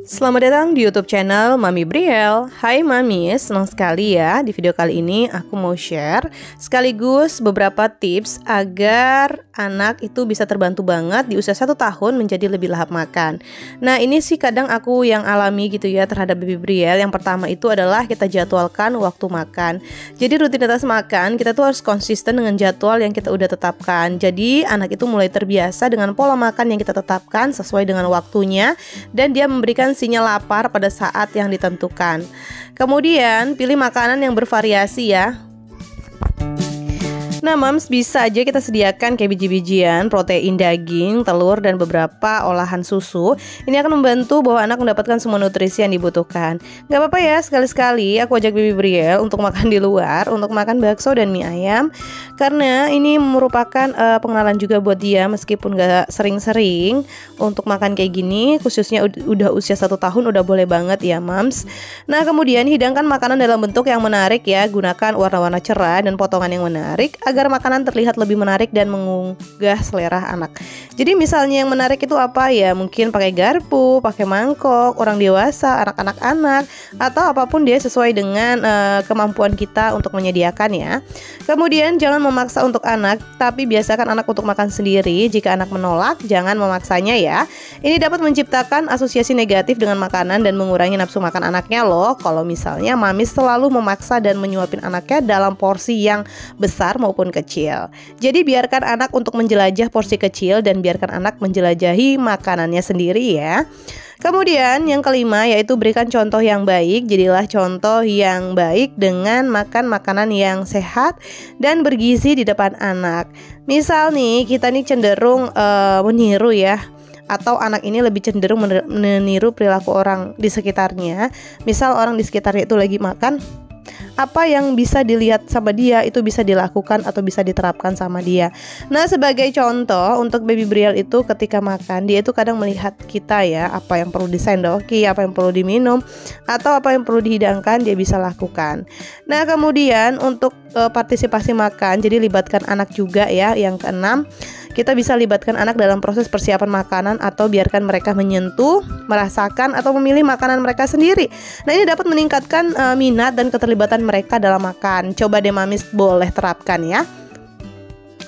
Selamat datang di YouTube channel Mami Briel. Hai Mami, senang sekali ya di video kali ini aku mau share sekaligus beberapa tips agar anak itu bisa terbantu banget di usia 1 tahun menjadi lebih lahap makan. Nah ini sih kadang aku yang alami gitu ya terhadap baby Briel. Yang pertama itu adalah kita jadwalkan waktu makan. Jadi rutinitas makan kita tuh harus konsisten dengan jadwal yang kita udah tetapkan. Jadi anak itu mulai terbiasa dengan pola makan yang kita tetapkan sesuai dengan waktunya, dan dia memberikan sinyal lapar pada saat yang ditentukan. Kemudian pilih makanan yang bervariasi ya. Nah Mams, bisa aja kita sediakan kayak biji-bijian, protein daging, telur, dan beberapa olahan susu. Ini akan membantu bahwa anak mendapatkan semua nutrisi yang dibutuhkan. Gak apa-apa ya, sekali-sekali aku ajak baby Briel untuk makan di luar, untuk makan bakso dan mie ayam. Karena ini merupakan pengenalan juga buat dia, meskipun gak sering-sering untuk makan kayak gini. Khususnya udah usia 1 tahun udah boleh banget ya Mams. Nah kemudian hidangkan makanan dalam bentuk yang menarik ya. Gunakan warna-warna cerah dan potongan yang menarik agar makanan terlihat lebih menarik dan menggugah selera anak. Jadi misalnya yang menarik itu apa ya? Mungkin pakai garpu, pakai mangkok, orang dewasa, anak-anak, atau apapun dia sesuai dengan kemampuan kita untuk menyediakan ya. Kemudian jangan memaksa untuk anak, tapi biasakan anak untuk makan sendiri. Jika anak menolak, jangan memaksanya ya. Ini dapat menciptakan asosiasi negatif dengan makanan dan mengurangi nafsu makan anaknya loh. Kalau misalnya mami selalu memaksa dan menyuapin anaknya dalam porsi yang besar maupun kecil. Jadi biarkan anak untuk menjelajah porsi kecil dan biarkan anak menjelajahi makanannya sendiri ya. Kemudian yang kelima yaitu berikan contoh yang baik. Jadilah contoh yang baik dengan makan makanan yang sehat dan bergizi di depan anak. Misal nih kita nih cenderung meniru ya, atau anak ini lebih cenderung meniru perilaku orang di sekitarnya. Misal orang di sekitarnya itu lagi makan, apa yang bisa dilihat sama dia itu bisa dilakukan atau bisa diterapkan sama dia. Nah sebagai contoh untuk baby Briel itu ketika makan, dia itu kadang melihat kita ya, apa yang perlu disendoki, apa yang perlu diminum, atau apa yang perlu dihidangkan dia bisa lakukan. Nah kemudian untuk partisipasi makan, jadi libatkan anak juga ya. Yang keenam, kita bisa libatkan anak dalam proses persiapan makanan atau biarkan mereka menyentuh, merasakan, atau memilih makanan mereka sendiri. Nah ini dapat meningkatkan minat dan keterlibatan mereka dalam makan. Coba deh Mamis boleh terapkan ya.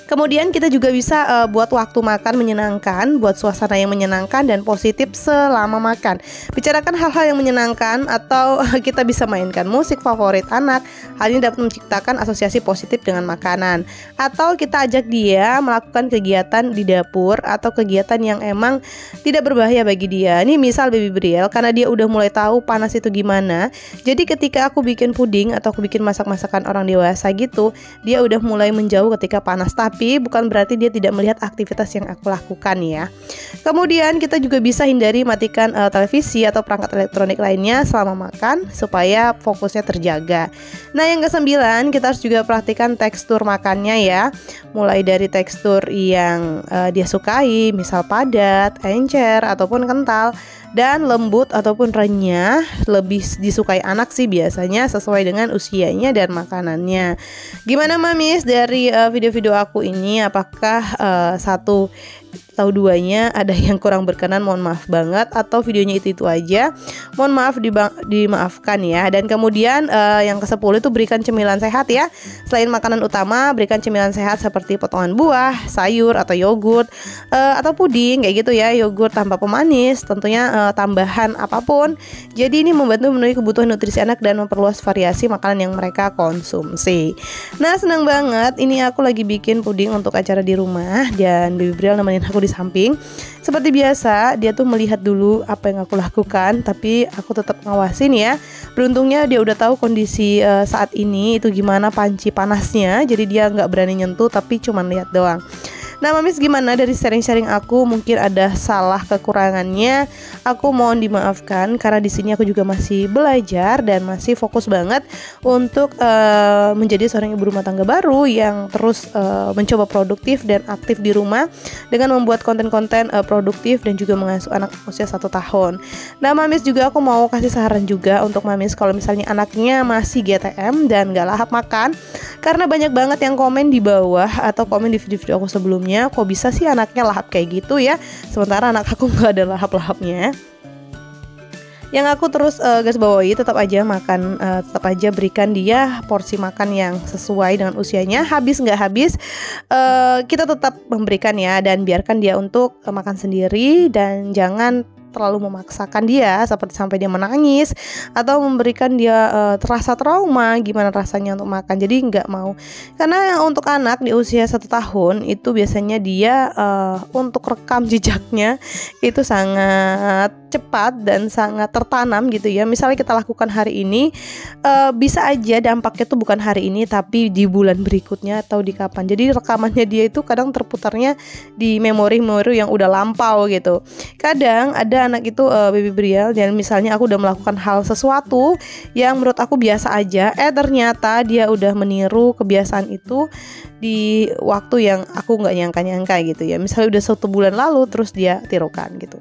Kemudian kita juga bisa buat waktu makan menyenangkan, buat suasana yang menyenangkan dan positif selama makan. Bicarakan hal-hal yang menyenangkan atau kita bisa mainkan musik favorit anak. Hal ini dapat menciptakan asosiasi positif dengan makanan. Atau kita ajak dia melakukan kegiatan di dapur atau kegiatan yang emang tidak berbahaya bagi dia. Ini misal baby Briel, karena dia udah mulai tahu panas itu gimana. Jadi ketika aku bikin puding atau aku bikin masak-masakan orang dewasa gitu, dia udah mulai menjauh ketika panas. Tapi bukan berarti dia tidak melihat aktivitas yang aku lakukan ya. Kemudian kita juga bisa hindari matikan televisi atau perangkat elektronik lainnya selama makan supaya fokusnya terjaga. Nah yang ke-9, kita harus juga perhatikan tekstur makannya ya. Mulai dari tekstur yang dia sukai, misal padat, encer, ataupun kental, dan lembut ataupun renyah. Lebih disukai anak sih biasanya sesuai dengan usianya dan makanannya. Gimana Mamis dari video-video aku ini, apakah satu atau duanya ada yang kurang berkenan, mohon maaf banget, atau videonya itu aja, mohon maaf dimaafkan ya. Dan kemudian yang ke-10 itu berikan cemilan sehat ya. Selain makanan utama, berikan cemilan sehat seperti potongan buah, sayur, atau yogurt, atau puding kayak gitu ya. Yogurt tanpa pemanis, tentunya tambahan apapun. Jadi ini membantu memenuhi kebutuhan nutrisi anak dan memperluas variasi makanan yang mereka konsumsi. Nah senang banget, ini aku lagi bikin puding untuk acara di rumah dan baby Briel nemenin aku di samping. Seperti biasa, dia tuh melihat dulu apa yang aku lakukan, tapi aku tetap ngawasin ya. Beruntungnya dia udah tahu kondisi saat ini itu gimana panci panasnya, jadi dia nggak berani nyentuh tapi cuman lihat doang. Nah Mamis, gimana dari sharing-sharing aku? Mungkin ada salah kekurangannya, aku mohon dimaafkan karena di sini aku juga masih belajar dan masih fokus banget untuk menjadi seorang ibu rumah tangga baru yang terus mencoba produktif dan aktif di rumah dengan membuat konten-konten produktif dan juga mengasuh anak usia 1 tahun. Nah Mamis, juga aku mau kasih saran juga untuk Mamis kalau misalnya anaknya masih GTM dan gak lahap makan, karena banyak banget yang komen di bawah atau komen di video-video aku sebelumnya, kok bisa sih anaknya lahap kayak gitu ya, sementara anak aku gak ada lahap-lahapnya. Yang aku terus garis bawahi, tetap aja makan, tetap aja berikan dia porsi makan yang sesuai dengan usianya. Habis nggak habis, kita tetap memberikan ya, dan biarkan dia untuk makan sendiri, dan jangan terlalu memaksakan dia seperti sampai dia menangis atau memberikan dia terasa trauma gimana rasanya untuk makan. Jadi nggak mau, karena untuk anak di usia 1 tahun itu biasanya dia untuk rekam jejaknya itu sangat cepat dan sangat tertanam gitu ya. Misalnya kita lakukan hari ini, bisa aja dampaknya tuh bukan hari ini tapi di bulan berikutnya atau di kapan. Jadi rekamannya dia itu kadang terputarnya di memori-memori yang udah lampau gitu. Kadang ada anak itu baby Brielle, dan misalnya aku udah melakukan hal sesuatu yang menurut aku biasa aja, ternyata dia udah meniru kebiasaan itu di waktu yang aku nggak nyangka-nyangka gitu ya. Misalnya udah 1 bulan lalu terus dia tirukan gitu.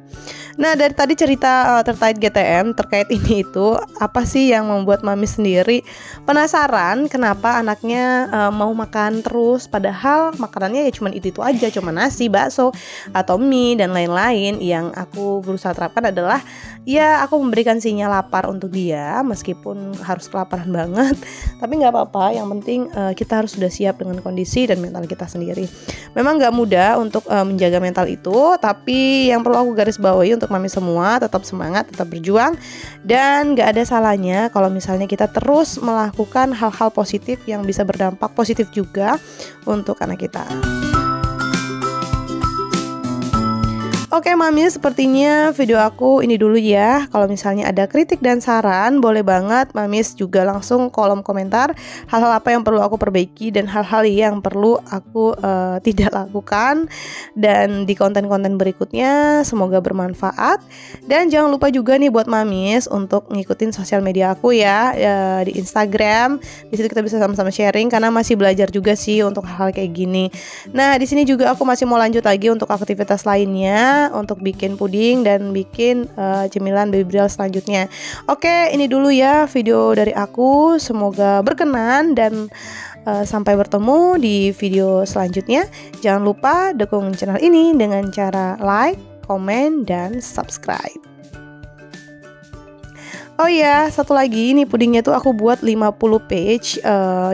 Nah, dari tadi cerita terkait GTM, terkait ini itu, apa sih yang membuat mami sendiri penasaran kenapa anaknya mau makan terus, padahal makanannya ya cuma itu aja, cuma nasi, bakso, atau mie dan lain-lain. Yang aku berusaha terapkan adalah ya aku memberikan sinyal lapar untuk dia, meskipun harus kelaparan banget, tapi nggak apa-apa. Yang penting kita harus sudah siap dengan kondisi dan mental kita sendiri. Memang nggak mudah untuk menjaga mental itu, tapi yang perlu aku garis bawahi untuk mami semua, tetap semangat, tetap berjuang, dan gak ada salahnya kalau misalnya kita terus melakukan hal-hal positif yang bisa berdampak positif juga untuk anak kita. Oke mami, sepertinya video aku ini dulu ya. Kalau misalnya ada kritik dan saran, boleh banget mamis juga langsung kolom komentar hal-hal apa yang perlu aku perbaiki dan hal-hal yang perlu aku tidak lakukan. Dan di konten-konten berikutnya semoga bermanfaat. Dan jangan lupa juga nih buat mamis untuk ngikutin sosial media aku ya, di Instagram. Di situ kita bisa sama-sama sharing karena masih belajar juga sih untuk hal-hal kayak gini. Nah, di sini juga aku masih mau lanjut lagi untuk aktivitas lainnya, untuk bikin puding dan bikin cemilan baby Brielle selanjutnya. Oke, ini dulu ya video dari aku. Semoga berkenan dan sampai bertemu di video selanjutnya. Jangan lupa dukung channel ini dengan cara like, komen, dan subscribe. Oh ya, satu lagi, ini pudingnya tuh aku buat 50 page,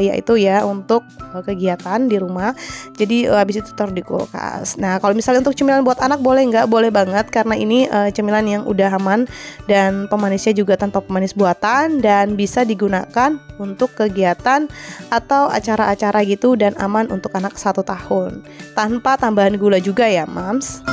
yaitu ya untuk kegiatan di rumah. Jadi habis itu taruh di kulkas. Nah, kalau misalnya untuk cemilan buat anak boleh nggak? Boleh banget, karena ini cemilan yang udah aman dan pemanisnya juga tanpa pemanis buatan dan bisa digunakan untuk kegiatan atau acara-acara gitu dan aman untuk anak 1 tahun. Tanpa tambahan gula juga ya, Mams.